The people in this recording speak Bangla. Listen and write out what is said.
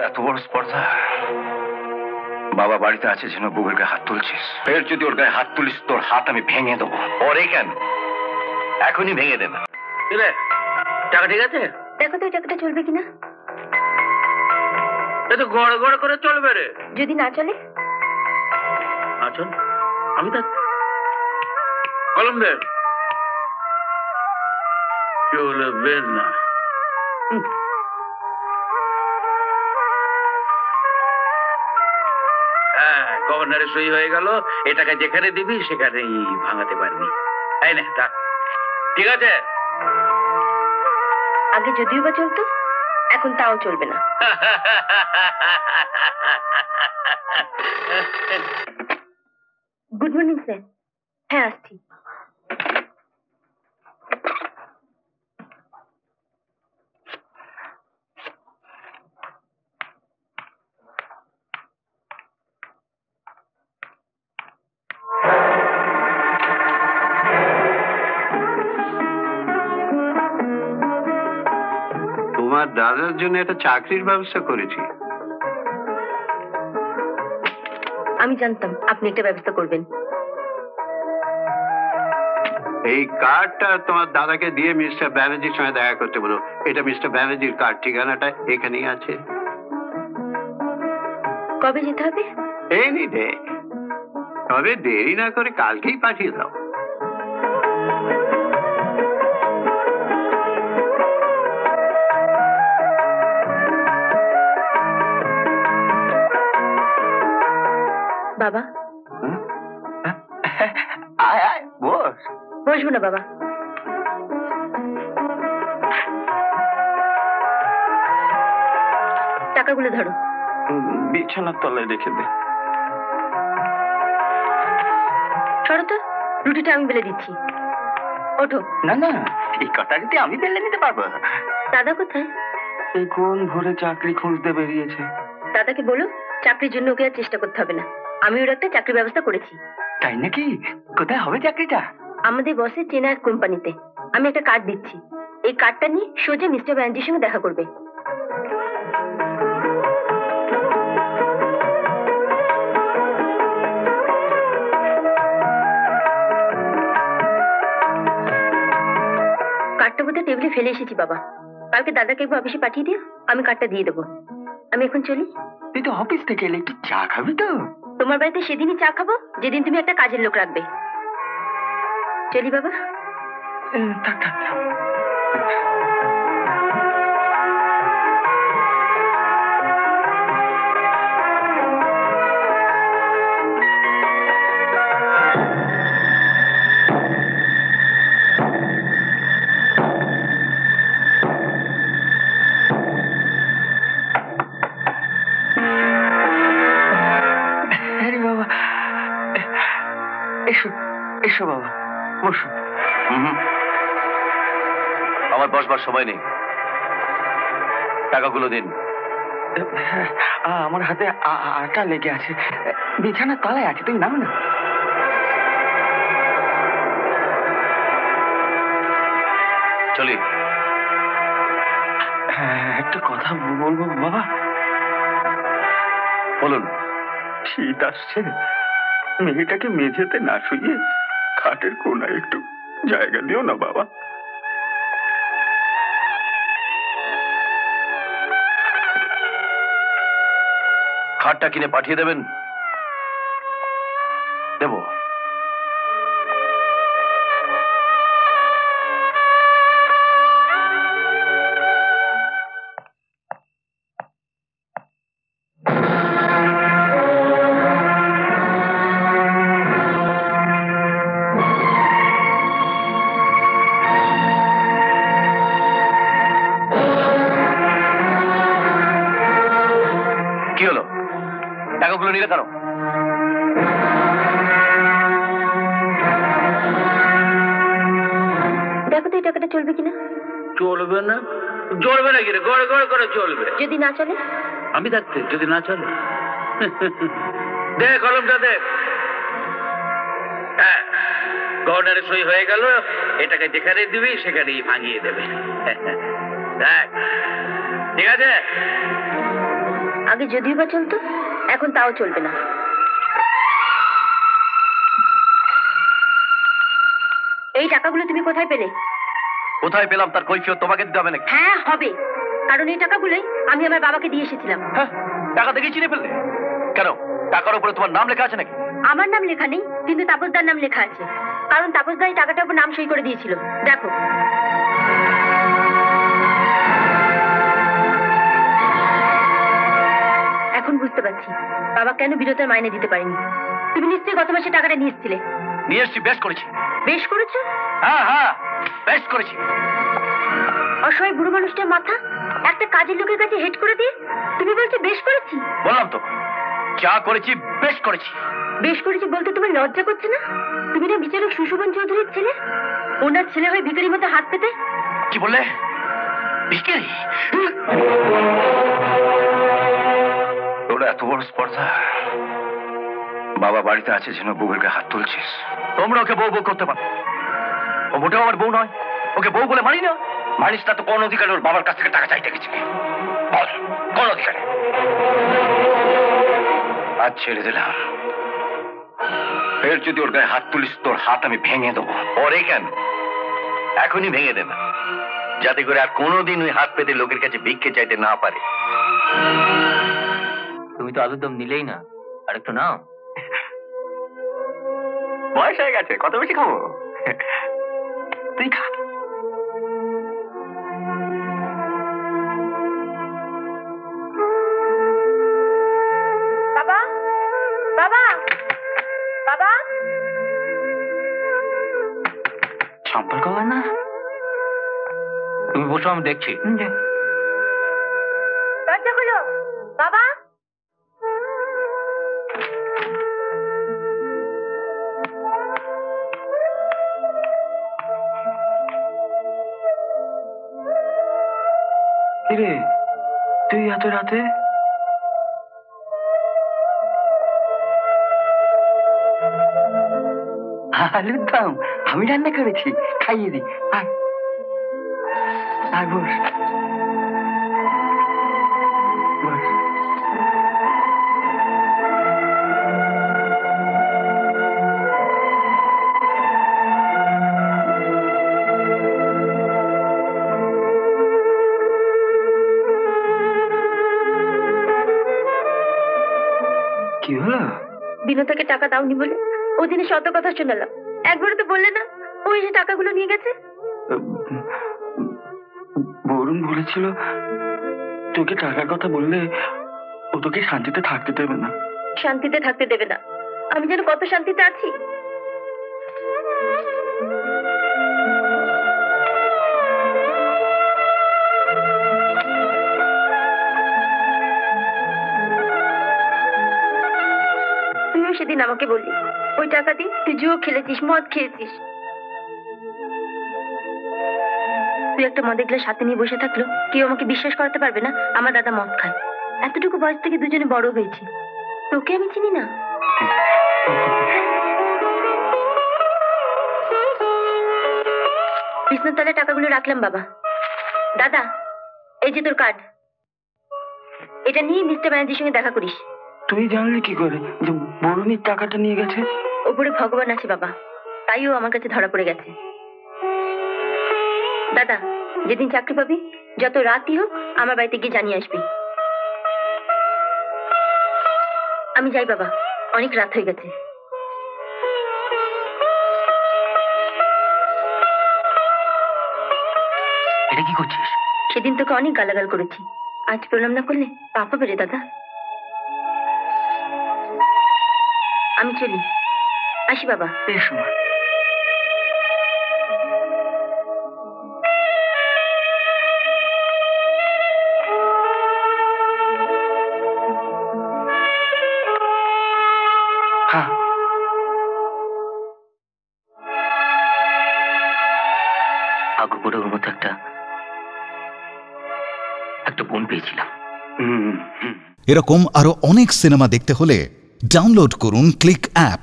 এত বড় স্পর্ধা। বাবা বাড়িতে আছে যেন বউয়ের গায়ে হাত তুলছিস। ফের যদি ওর গায়ে হাত তুলিস তোর হাত আমি ভেঙে দেবো। পরে কেন, এখনই ভেঙে দেবে। টাকা ঠিক আছে? দেখো তো এই টাকাটা চলবে কিনা। এতো গড় গড় করে চলবে রে। যদি না চলে? আচল, আমি থাক। কলম দে। চলবে না। হ্যাঁ, গভর্নরের সই হয়ে গেল। এটাকে যেখানে দিবি সেখানেই ভাঙাতে পারবি। তাই না? থাক, ঠিক আছে। আগে যদিও বা চলতো, এখন তাও চলবে না। Good morning sir. হ্যাঁ, আসছি। তোমার দাদার জন্য একটা চাকরির ব্যবস্থা করেছি। আমি জানতাম আপনি একটা ব্যবস্থা করবেন। এই কার্ডটা তোমার দাদাকে দিয়ে মিস্টার ব্যানার্জির সঙ্গে দেখা করতে বলো। এটা মিস্টার ব্যানার্জির কার্ড, ঠিকানাটা এখানেই আছে। কবে যেতে হবে? এনি ডে, তবে দেরি না করে কালকেই পাঠিয়ে দাও। বাবা, বস। বসবো না বাবা। টাকাগুলো ধরো। বিছানার তলায় রেখে দে। সরো তো, রুটিটা আমি বেলে দিচ্ছি। ওঠো। না না, এই কটা রুটি আমি বেলে নিতে পারবো। দাদা কোথায়? সেই কোন ভোরে চাকরি খুঁজতে বেরিয়েছে। দাদাকে বলো চাকরির জন্য ওকে আর চেষ্টা করতে হবে না। আমি ওর একটা চাকরির ব্যবস্থা করেছি। তাই নাকি? কোথায় হবে চাকরিটা? আমাদের বসের চেনা এক কোম্পানিতে। আমি একটা কার্ড দিচ্ছি, এই কার্ডটা নিয়ে সোজা মিস্টার ব্যানার্জির সঙ্গে দেখা করবে। কার্ডটা বোধহয় টেবিলে ফেলে এসেছি বাবা। কালকে দাদাকে একবার অফিসে পাঠিয়ে দিও, আমি কার্ডটা দিয়ে দেবো। আমি এখন চলি। তুই তো অফিস থেকে এলে একটু চা খাবি তো? তোমার বাড়িতে সেদিনই চা খাবো যেদিন তুমি একটা কাজের লোক রাখবে। চলি বাবা। থাক থাক থাক। এসো এসো বাবা, বসো। আমার বসবার সময় নেই, টাকাগুলো দিন। আমার হাতে আটা লেগে আছে, বিছানার তলায় আছে, তুমি নাও না। চলি। একটা কথা বলবো বাবা। বলুন। শীত আসছে, মেয়েটাকে মেঝেতে না শুয়ে খাটের কোনায় একটু জায়গা দিও না বাবা। খাটটা কিনে পাঠিয়ে দেবেন? দেব। কি হলো? টাকাগুলো নিলে কেন? দেখো তো এই টাকাটা চলবে কিনা। চলবে না? চলবে না কি রে? গড় গড় করে চলবে। যদি না চলে? আমি থাকতে যদি না চলে? দেখ কলমটা দেখ। হ্যাঁ, গভর্নরের সই হয়ে গেল। এটাকে যেখানে দিবি সেখানেই ভাঙিয়ে দেবে। দেখ, ঠিক আছে? আগে যদিও বা চলতো, এখন তাও চলবে না। এই টাকাগুলো তুমি কোথায় পেলে? কোথায় পেলাম তার কৈফিয়ত তোমাকে দিতে হবে নাকি? হ্যাঁ হবে, কারণ এই টাকাগুলোই আমি আমার বাবাকে দিয়ে এসেছিলাম। হ্যাঁ, টাকা দেখে চিনে ফেললে কেন? টাকার উপরে তোমার নাম লেখা আছে নাকি? আমার নাম লেখা নেই, কিন্তু তাপসদার নাম লেখা আছে, কারণ তাপসদা এই টাকাটার উপর নাম সই করে দিয়েছিল। দেখো। এখন বুঝতে পারছি বাবা কেন বিরতের মাইনে দিতে পারেনি। তুমি নিশ্চয়ই গত মাসে টাকাটা নিয়ে এসেছিলে। নিয়ে এসছি, বেশ করেছি। বেশ করেছো? হ্যাঁ হ্যাঁ, বেশ করেছি। অসহায় বুড়ো মানুষটার মাথা একটা কাজের লোকের কাছে হেড করে দিয়ে তুমি বলছো বেশ করেছি? বললাম তো, যা করেছি বেশ করেছি। বেশ করেছি বলতে তোমার লজ্জা করছে না? তুমি না বিচারক সুশোভন চৌধুরীর ছেলে, ওনার ছেলে হয়ে ভিখারির মতো হাত পেতে। কি বললে? ভিখারি? তোর এত বড় স্পর্ধা, বাবা বাড়িতে আছে যেন বউয়ের গায়ে হাত তুলছিস। তোমরা ওকে বউ বউ করতে পারো, ও মোটেও আমার বউ নয়। ওকে বউ বলে মানি না। মানিস না তো কোন অধিকারে ওর বাবার কাছ থেকে টাকা চাইতে গেছিলি? বল, কোন অধিকারে? আজ ছেড়ে দিলাম, ফের যদি ওর গায়ে হাত তুলিস তোর হাত আমি ভেঙে দেবো। পরে কেন, এখনই ভেঙে দেবে, যাতে করে আর কোনোদিন ওই হাত পেতে লোকের কাছে ভিক্ষে চাইতে না পারে। তুমি তো আলুর দম নিলেই না, আর একটু নাও। বয়স হয়ে গেছে, কত বেশি খাবো? তুই খা। বাবা, বাবা, বাবা। সম্পর্ক হয় না, তুমি বসো, আমি দেখছি। দরজা খুলো বাবা। কিরে, তুই এত রাতে? আলুর দম আমি রান্না করেছি, খাইয়ে দি। আয় আয়, বস বস। কি হলো? বিনোদাকে টাকা দাওনি বলে ও দিনে শত কথা শোনালাম, একবারও তো বললে না ও এসে টাকাগুলো নিয়ে গেছে। বরুণ বলেছিল তোকে টাকার কথা বললে ও তোকে শান্তিতে থাকতে দেবে না। শান্তিতে থাকতে দেবে না? আমি যেন কত শান্তিতে আছি। তুইও সেদিন আমাকে বললি ওই টাকা দিয়ে তুই জুয়ো খেলেছিস, মদ খেয়েছিস। তুই একটা মদের গ্লাস হাতে নিয়ে বসে থাকলো কেউ আমাকে বিশ্বাস করাতে পারবে না আমার দাদা মদ খায়। এতটুকু বয়স থেকে দুজনে বড় হয়েছি, তোকে আমি চিনি না? বিষ্ণুর তলায় টাকাগুলো রাখলাম বাবা। দাদা, এই যে তোর কার্ড, এটা নিয়ে মিস্টার ব্যানার্জির সঙ্গে দেখা করিস। তুই জানলি কি করে যে বরুণীর টাকাটা নিয়ে গেছে? ওপরে ভগবান আছে বাবা, তাই ও আমার কাছে ধরা পড়ে গেছে। দাদা, যেদিন চাকরি পাবি যত রাতই হোক আমার বাড়িতে গিয়ে জানিয়ে আসবি। আমি যাই বাবা, অনেক রাত হয়ে গেছে। এটা কি করছিস? সেদিন তোকে অনেক গালাগাল করেছি, আজ প্রণাম না করলে পাপ হবে রে দাদা। আমি চলি, আসি বাবা। বেশ সময়। হ্যাঁ, আগ্রপুরের মতো একটা বোন পেয়েছিলাম। এরকম আরো অনেক সিনেমা দেখতে হলে ডাউনলোড করুন ক্লিক অ্যাপ।